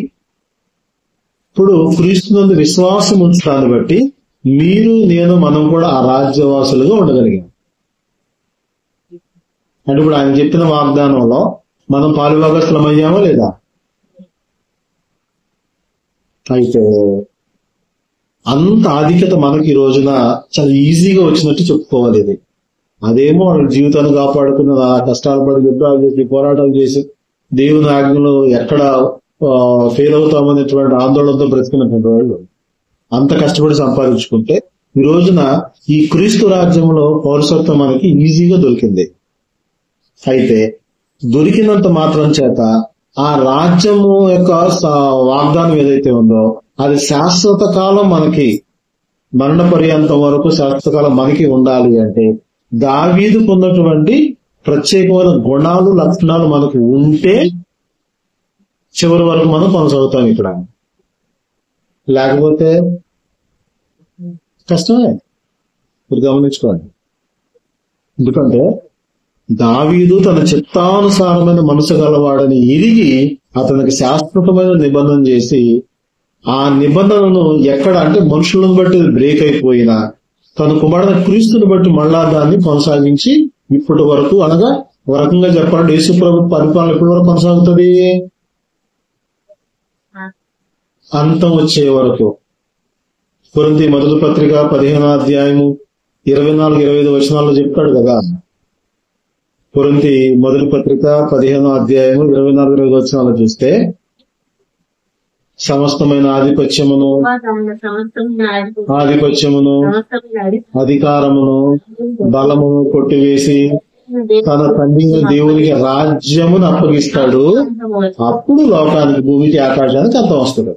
ఇప్పుడు క్రీస్తు నందు విశ్వాసం ఉంచడాన్ని బట్టి మీరు, నేను, మనం కూడా ఆ రాజ్యవాసులుగా ఉండగలిగాం. అంటే ఇప్పుడు ఆయన చెప్పిన వాగ్దానంలో మనం పాలుభాగస్థలం అయ్యామా లేదా? అయితే అంత ఆధిక్యత మనకి ఈ రోజున చాలా ఈజీగా వచ్చినట్టు చెప్పుకోవాలి. ఇది అదేమో వాళ్ళ జీవితాన్ని కాపాడుకున్న కష్టాలు పడి, యుద్ధాలు చేసి, పోరాటాలు చేసి, దేవుని ఆజ్ఞలో ఎక్కడ ఫెయిల్ అవుతామనేటువంటి ఆందోళనతో బ్రతికినటువంటి వాళ్ళు అంత కష్టపడి సంపాదించుకుంటే ఈ రోజున ఈ క్రీస్తు రాజ్యంలో పౌరసత్వం మనకి ఈజీగా దొరికింది. అయితే దొరికినంత మాత్రం చేత ఆ రాజ్యము యొక్క వాగ్దానం ఏదైతే ఉందో అది శాశ్వత కాలం మనకి, మరణ పర్యంతం వరకు శాశ్వత కాలం మనకి ఉండాలి అంటే దావీదుకు ఉన్నటువంటి ప్రత్యేకమైన గుణాలు, లక్షణాలు మనకు ఉంటే చివరి వరకు మనం కొనసాగుతాం. ఇక్కడ లేకపోతే కష్టమే. మీరు గమనించుకోండి. ఎందుకంటే దావీదు తన చిత్తానుసారమైన మనసు గలవాడని ఎరిగి అతనికి శాశ్వతమైన నిబంధన చేసి, ఆ నిబంధనను ఎక్కడ అంటే మనుషులను బట్టి బ్రేక్ అయిపోయినా తన కుమారుడు క్రీస్తుని బట్టి మళ్ళా దాన్ని కొనసాగించి ఇప్పటి వరకు, అనగా ఒక రకంగా చెప్పాలంటే యేసు ప్రభు పరిపాలన ఇప్పటి వరకు కొనసాగుతుంది, అంతం వచ్చే వరకు. కొరింథీ మొదటి పత్రిక 15వ అధ్యాయము 24-25 వచనాల్లో చెప్తాడు కదా. కొరింథీ మొదటి పత్రిక 15వ అధ్యాయము 24-25 వచనాల్లో చూస్తే సమస్తమైన ఆధిపత్యమును, అధికారమును, బలమును కొట్టివేసి తన తండ్రి దేవునికి రాజ్యమును అప్పగిస్తాడు. అప్పుడు లోకానికి, భూమికి, ఆకాశానికి అంతం వస్తుంది.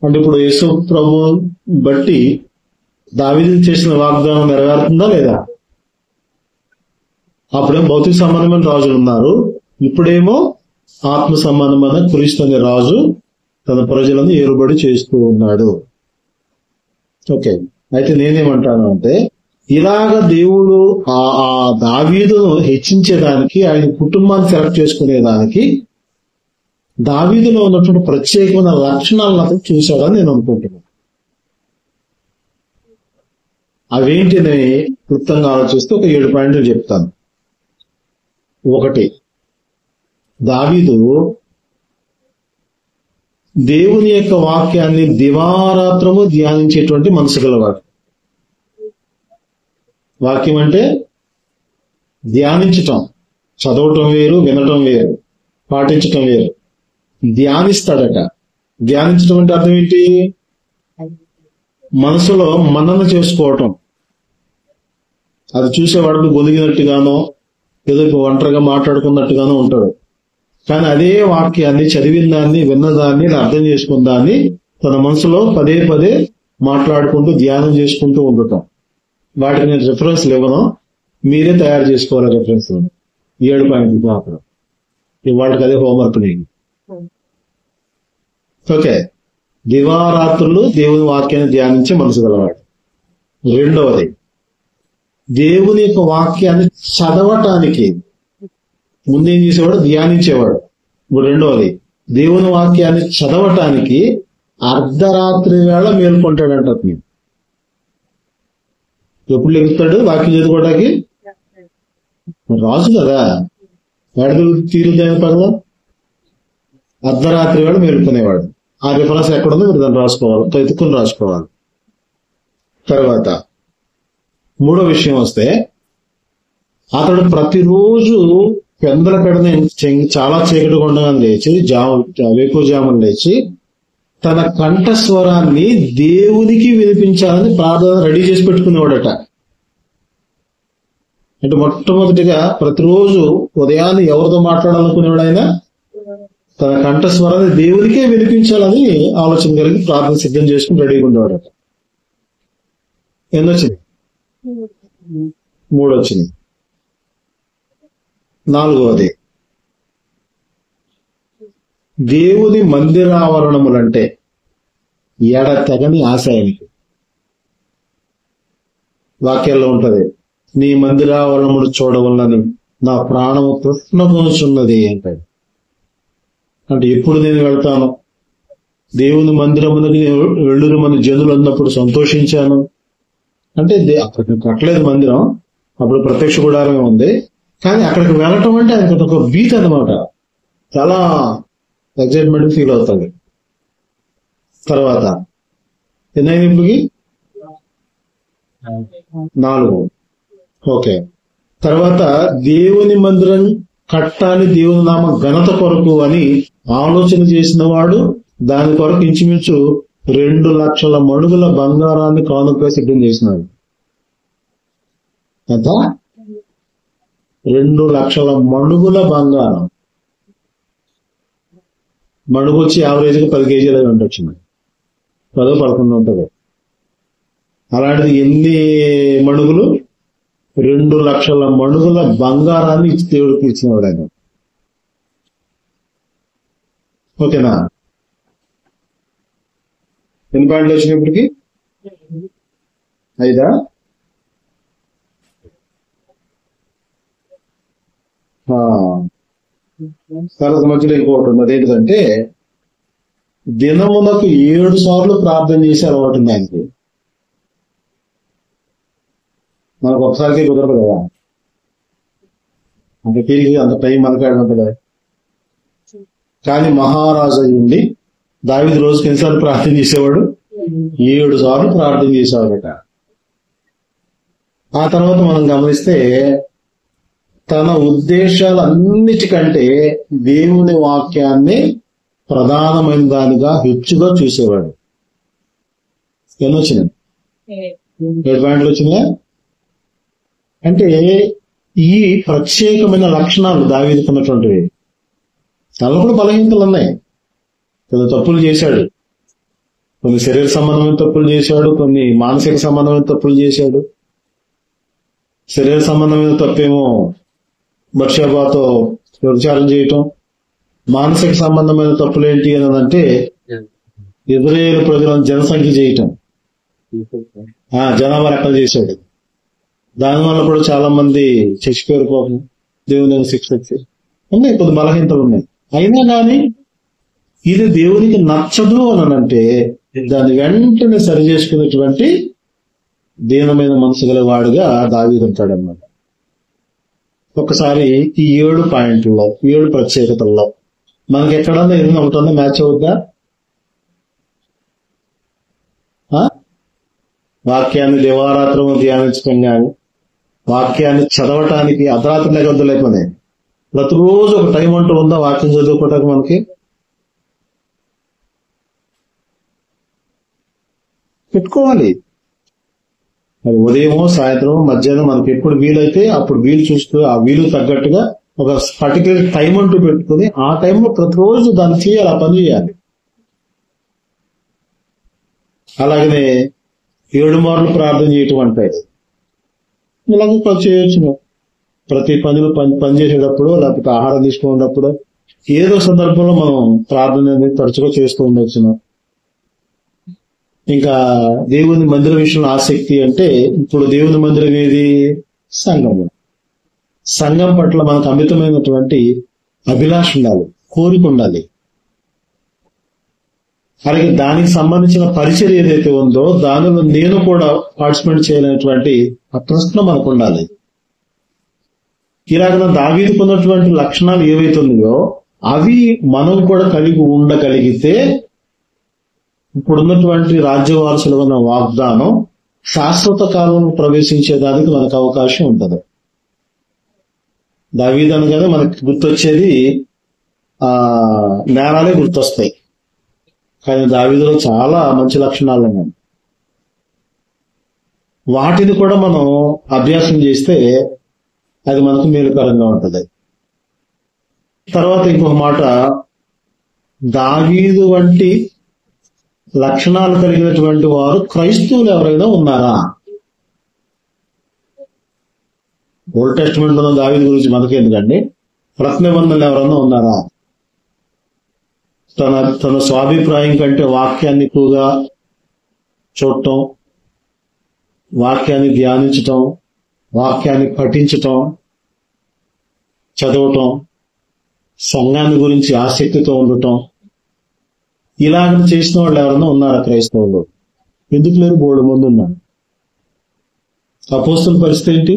అంటే ఇప్పుడు యేసు ప్రభు బట్టి దావీదు చేసిన వాగ్దానం నెరవేరుతుందా లేదా? అప్పుడేమో భౌతిక సంబంధమైన రాజులు ఉన్నారు, ఇప్పుడేమో ఆత్మ సంబంధమైన క్రీస్తు అనే రాజు తన ప్రజలను ఏలుబడి చేస్తూ ఉన్నాడు. ఓకే, అయితే నేనేమంటాను అంటే ఇలాగ దేవుడు ఆ దావీదును హెచ్చించేదానికి, ఆయన కుటుంబాన్ని సెలెక్ట్ చేసుకునేదానికి దావీదులో ఉన్నటువంటి ప్రత్యేకమైన లక్షణాలను అతను చూశాడని నేను అనుకుంటున్నాను. అవేంటిని క్లుప్తంగా ఆలోచిస్తే ఒక 7 పాయింట్లు చెప్తాను. 1, దావీదు దేవుని యొక్క వాక్యాన్ని దివారాత్రము ధ్యానించేటువంటి మనసు గలవాడు. వాక్యం అంటే ధ్యానించటం, చదవటం వేరు, వినటం వేరు, పాటించటం వేరు. ధ్యానిస్తాడట. ధ్యానించటం అంటే అర్థం ఏంటి? మనసులో మనన చేసుకోవటం. అది చూసేవాడికి గొలిగినట్టుగానో ఏదో ఒంటరిగా మాట్లాడుకున్నట్టుగానో ఉంటాడు. కానీ అదే వాక్యాన్ని, చదివిన దాన్ని, విన్నదాన్ని, అర్థం చేసుకున్న దాన్ని తన మనసులో పదే పదే మాట్లాడుకుంటూ ధ్యానం చేసుకుంటూ ఉండటం. వాటికి నేను రిఫరెన్స్లు ఇవ్వను, మీరే తయారు చేసుకోవాలి రిఫరెన్స్. 7 పాయింట్లు మాత్రం వాళ్ళకి అదే హోంవర్క్. నేను ఓకే. దివారాత్రులు దేవుని వాక్యాన్ని ధ్యానించి మనసు గలవాడు. రెండవది, దేవుని యొక్క వాక్యాన్ని చదవటానికి ముందేం చేసేవాడు? ధ్యానించేవాడు. ఇప్పుడు రెండవది, దేవుని వాక్యాన్ని చదవటానికి అర్ధరాత్రి వేళ మేల్కొంటాడంట. ఎప్పుడు లెగుతాడు వాక్యం చదువుకోవడానికి? రాజు కదా, వాడి తీరుదైన పనులు అర్ధరాత్రి వేళ మేల్కొనేవాడు. ఆ రిఫరెన్స్ ఎక్కడుందో మీరు దాన్ని రాసుకోవాలి, ఎత్తుకుని రాసుకోవాలి. తర్వాత మూడో విషయం వస్తే, అతడు ప్రతిరోజు పెందల పెడని చాలా చీకటిగా ఉండగానే లేచి వేకువజామున లేచి తన కంఠస్వరాన్ని దేవునికి వినిపించాలని ప్రార్థన రెడీ చేసి పెట్టుకునేవాడట. అంటే మొట్టమొదటిగా ప్రతిరోజు ఉదయాన్నే ఎవరితో మాట్లాడాలనుకునేవాడు? ఆయన తన కంఠస్వరాన్ని దేవునికే వినిపించాలని ఆలోచన కలిగి ప్రార్థన సిద్ధం చేసుకుని రెడీగా ఉండేవాడట. ఎన్నొచ్చింది? 3 వచ్చింది. 4వది, దేవుని మందిరావరణములంటే ఎడతెగని ఆశ ఆయనకి. వాక్యాల్లో ఉంటది, నీ మందిరావరణములు చూడవలనని నా ప్రాణము తృష్ణగొనుచున్నది అంటాడు. అంటే ఎప్పుడు నేను వెళ్తాను? దేవుని మందిరమునకి వెళ్ళురు మన జనులు అన్నప్పుడు సంతోషించాను. అంటే అక్కడ కట్టలేదు మందిరం, అప్పుడు ప్రత్యక్ష గుడారమే ఉంది. కానీ అక్కడికి వెళ్ళటం అంటే ఆయనకు ఒక భీతి అన్నమాట. చాలా ఎక్సైట్మెంట్ ఫీల్ అవుతుంది. తర్వాత ఎన్నైంది ఇప్పటికి? 4. ఓకే. తర్వాత దేవుని మందిరం కట్టాలి దేవుని నామ ఘనత కొరకు అని ఆలోచన చేసిన వాడు దాని కొరకు ఇంచుమించు 2 లక్షల మణుగుల బంగారాన్ని కానుకగా సిద్ధం చేసినాడు. ఎంత? 2 లక్షల మణుగుల బంగారం. మణుగు వచ్చి యావరేజ్ గా 10 కేజీలు వచ్చింది, 10-11 ఉంటుంది. అలాంటిది ఎన్ని మణుగులు? 2 లక్షల మణుగుల బంగారాన్ని ఇచ్చి దేవుడికి ఇచ్చినవాడు ఆయన. ఓకేనా? ఎన్ని పాయింట్లు వచ్చినప్పటికీ? 5. తర్వాత మధ్యలో ఇంకోటి ఉంది. అదేంటంటే దినమునకు 7 సార్లు ప్రార్థన చేసే అలవాటు ఉంది ఆయనకి. మనకు ఒకసారికి కుదరదు కదా, అంత తిరిగి అంత టైం మనకాడ ఉంటుంది. కానీ మహారాజు అయ్యింది దావీదు రోజుకి ఎన్నిసార్లు ప్రార్థన చేసేవాడు? 7 సార్లు ప్రార్థన చేసేవాడట. ఆ తర్వాత మనం గమనిస్తే తన ఉద్దేశాలన్నిటికంటే దేవుని వాక్యాన్ని ప్రధానమైన దానిగా హెచ్చుగా చూసేవాడు. ఎన్ని వచ్చినాయి? 7 పాయింట్లు వచ్చినాయా? అంటే ఈ ప్రత్యేకమైన లక్షణాలు దావీదుకు ఉన్నటువంటివి. తనలో కూడా బలహీనతలు ఉన్నాయి. కొన్ని తప్పులు చేశాడు, కొన్ని శరీర సంబంధమైన తప్పులు చేశాడు, కొన్ని మానసిక సంబంధమైన తప్పులు చేశాడు. శరీర సంబంధమైన తప్పేమో బత్షెబాతో వ్యభిచారం చేయటం. మానసిక సంబంధమైన తప్పులు ఏంటి అని అంటే ఇశ్రాయేలు ప్రజలను జనసంఖ్య చేయటం, జనాభా లెక్కలు చేశాడు. దానివల్ల కూడా చాలా మంది చచ్చిపోయారు. కోపం దేవుని శిక్ష ఉన్నాయి, కొన్ని బలహీనతలు ఉన్నాయి. అయినా కానీ ఇది దేవునికి నచ్చదు అని అంటే దాన్ని వెంటనే సరి చేసుకునేటువంటి దీనమైన మనసు గల వాడుగా దావీదు ఉంటాడు అన్నమాట. ఒకసారి ఈ 7 పాయింట్లలో, 7 ప్రత్యేకతల్లో మనకి ఎక్కడన్నా ఏదైనా ఒకటన్నా మ్యాచ్ అవుద్దా? వాక్యాన్ని దివారాత్రము ధ్యానించడం కానీ, వాక్యాన్ని చదవటానికి అర్ధరాత్రి లేకొద్దు లేకపోతే ప్రతిరోజు ఒక టైం అంటూ ఉందా వాక్యం చదువుకోవటానికి మనకి? పెట్టుకోవాలి. మరి ఉదయమో సాయంత్రం మధ్యాహ్నం మనకి ఎప్పుడు వీలైతే అప్పుడు వీలు చూస్తూ ఆ వీలు తగ్గట్టుగా ఒక పర్టికులర్ టైం అంటూ పెట్టుకుని ఆ టైంలో ప్రతిరోజు దాన్ని చేయాలి, ఆ పని చేయాలి. అలాగనే 7 మార్లు ప్రార్థన చేయటం అంటే ఇలాగే చేయొచ్చు. ప్రతి పని చేసేటప్పుడు లేకపోతే ఆహారం తీసుకునేటప్పుడు ఏదో సందర్భంలో మనం ప్రార్థన అనేది తరచుగా చేస్తూ ఉండొచ్చు. ఇంకా దేవుని మందిరం విషయంలో ఆసక్తి అంటే ఇప్పుడు దేవుని మందిరం ఏది? సంఘము. సంఘం పట్ల మనకు అమితమైనటువంటి అభిలాష ఉండాలి, కోరిక ఉండాలి. అలాగే దానికి సంబంధించిన పరిచయం ఏదైతే ఉందో దానిలో నేను కూడా పార్టిసిపేట్ చేయలేనటువంటి ఆ ప్రశ్న మనకు ఉండాలి. ఇలాగ దావీదుకు ఉన్నటువంటి లక్షణాలు ఏవైతే ఉన్నాయో అవి మనం కూడా కలిగి ఉండగలిగితే ఇప్పుడున్నటువంటి రాజ్య వారసులుగా ఉన్న వాగ్దానం శాశ్వత కాలంలో ప్రవేశించేదానికి మనకు అవకాశం ఉంటుంది. దావీదు అనగానే మనకి గుర్తొచ్చేది నేరాలే గుర్తొస్తాయి. కానీ దావీదులో చాలా మంచి లక్షణాలు ఉన్నాయి. వాటిని కూడా మనం అభ్యాసం చేస్తే అది మనకు మేలుకరంగా ఉంటుంది. తర్వాత ఇంకొక మాట, దావీదు వంటి లక్షణాలు కలిగినటువంటి వారు క్రైస్తవులు ఎవరైనా ఉన్నారా? ఓల్డ్ టెస్టిమెంట్ లో దావీదు గురించి మనకెందుకండి, కొత్త నిబంధనలు ఎవరైనా ఉన్నారా? తన స్వాభిప్రాయం కంటే వాక్యాన్ని ఎక్కువగా చూడటం, వాక్యాన్ని ధ్యానించటం, వాక్యాన్ని పఠించటం, చదవటం, సంఘాన్ని గురించి ఆసక్తితో ఉండటం, ఇలాగ చేసిన వాళ్ళు ఎవరైనా ఉన్నారా క్రైస్తవులు? ఎందుకు లేరు? బోర్డు ముందు ఉన్నారు. అపోస్తలుల పరిస్థితి ఏంటి?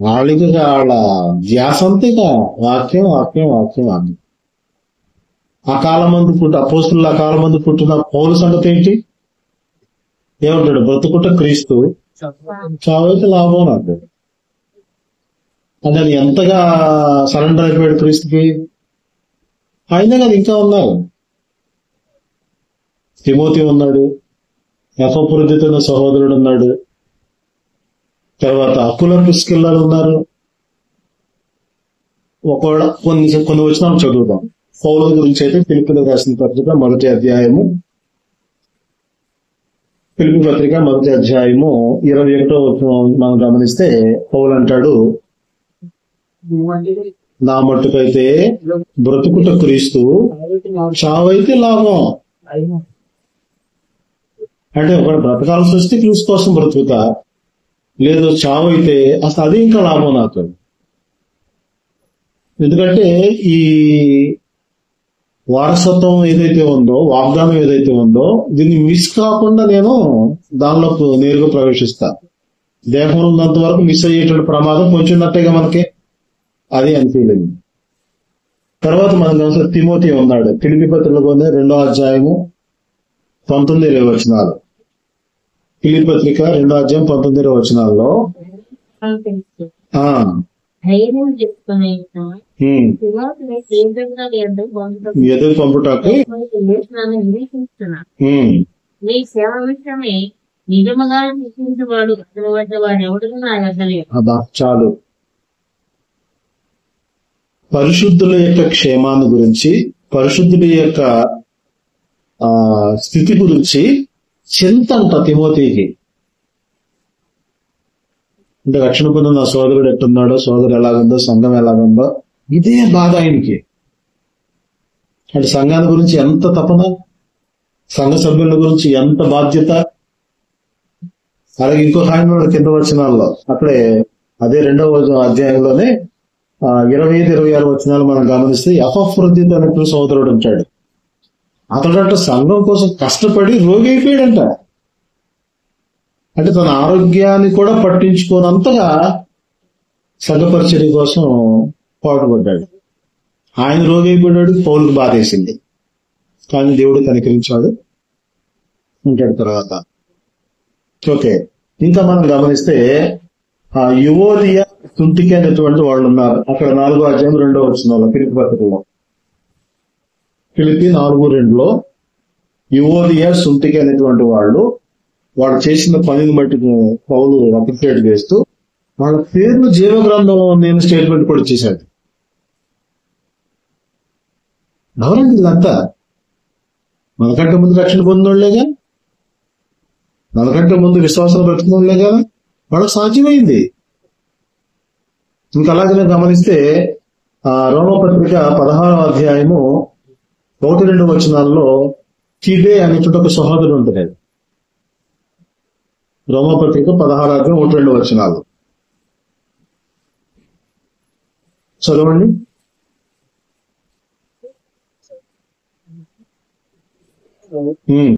వాళ్ళ ధ్యాస అంతేగా వాక్యం వాక్యం వాక్యం వాక్యం. అపోస్తలుల కాలం మందు పుట్టిన పౌలు సంగతి ఏంటి? ఏమంటాడు? బ్రతుకుట క్రీస్తు, చావైతే లాభం నాకు. అది ఎంతగా సరెండర్ అయిపోయాడు క్రీస్తుకి. అయినా కదా ఇంకా ఉన్నారు. తిమోతి ఉన్నాడు, ఎఫ్రొదితు సహోదరుడు ఉన్నాడు, తర్వాత అకుల ప్రిస్కిల్లాలు ఉన్నారు. ఒకవేళ కొన్ని వచనాలు చదువుతాం. పౌలు గురించి అయితే ఫిలిప్పీయులకు రాసిన పత్రిక మొదటి అధ్యాయము 21వ వచనం మనం గమనిస్తే పౌలు అంటాడు, నా మట్టుకైతే బ్రతుకుట క్రీస్తు, చావైతే లాభం. అంటే ఒకటి బ్రతకాల్సి వస్తే క్రీస్తు కోసం బ్రతుకుతా, లేదు చావైతే అసలు అది ఇంకా లాభం నాకు. ఎందుకంటే ఈ వారసత్వం ఏదైతే ఉందో, వాగ్దానం ఏదైతే ఉందో, దీన్ని మిస్ కాకుండా నేను దానిలోకి నేరుగా ప్రవేశిస్తా. దేహంలో ఉన్నంత వరకు మిస్ అయ్యేటువంటి ప్రమాదం కొంచెం ఉన్నట్టేగా మనకి, అది అనిపించలేదు. తర్వాత మనం తిమోతి ఉన్నాడు. ఫిలిప్పీ పత్రికలో 2వ అధ్యాయము 19-20 వచనాలు. ఫిలిప్పీ పత్రిక 2వ అధ్యాయం 19-20 వచనాల్లో ఎదురు పంపుటకు చాలు. పరిశుద్ధుల యొక్క క్షేమాన్ని గురించి, పరిశుద్ధుల యొక్క స్థితి గురించి చింత అంట తిమోతికి. అంటే రక్షణ పొందిన సోదరుడు ఎట్టున్నాడో, సోదరు ఎలాగుందో, సంఘం ఎలాగుందో, ఇదే బాధ ఆయనకి. అంటే సంఘాన్ని గురించి ఎంత తపన, సంఘ సభ్యుల గురించి ఎంత బాధ్యత. అలాగే ఇంకో ఆయన కింద వచనాల్లో అక్కడే అదే 2వ అధ్యాయంలోనే 25-26 వచనాలు మనం గమనిస్తే ఎఫ్రొదితు అనేటువంటి సోదరుడు ఉంటాడు. అతడంట సంఘం కోసం కష్టపడి రోగి అయిపోయాడంట. అంటే తన ఆరోగ్యాన్ని కూడా పట్టించుకోనంతగా సంఘ పరిచర్య కోసం పాటుపడ్డాడు. ఆయన రోగి అయిపోయాడు, పౌలుకు బాధేసింది. కానీ దేవుడు కనికరించాడు, ఉంటాడు. ఓకే. ఇంకా మనం గమనిస్తే ఆ యువోదియ తుంతికి అనేటువంటి వాళ్ళు ఉన్నారు అక్కడ 4వ అధ్యాయం 2వ వచనంలో ఫిలిప్పీ పత్రికలో. ఫిలిప్పీ 4:2 యువోదియ సుంతికి అనేటువంటి వాళ్ళు చేసిన పనిని బట్టి పౌలు అప్రిషియేట్ చేస్తూ వాళ్ళ పేర్లు జీవ గ్రంథంలో నేను స్టేట్మెంట్ కూడా చేశాడు. ఎవరండి ఇదంతా? మనకంటే ముందు రక్షణ పొందినోళ్లేగా, మనకంటే ముందు విశ్వాసం బ్రతుకున్నోళ్లే కదా, వాళ్ళకి సాధ్యమైంది. ఇంకా అలాగే గమనిస్తే రోమపత్రిక 16వ అధ్యాయము 1-2 వచనాల్లో కిబే అనేటువంటి ఒక సహోదరుడు ఉంటుంది. రోమపత్రిక 16వ అధ్యాయం 1-2 వచనాలు చదవండి.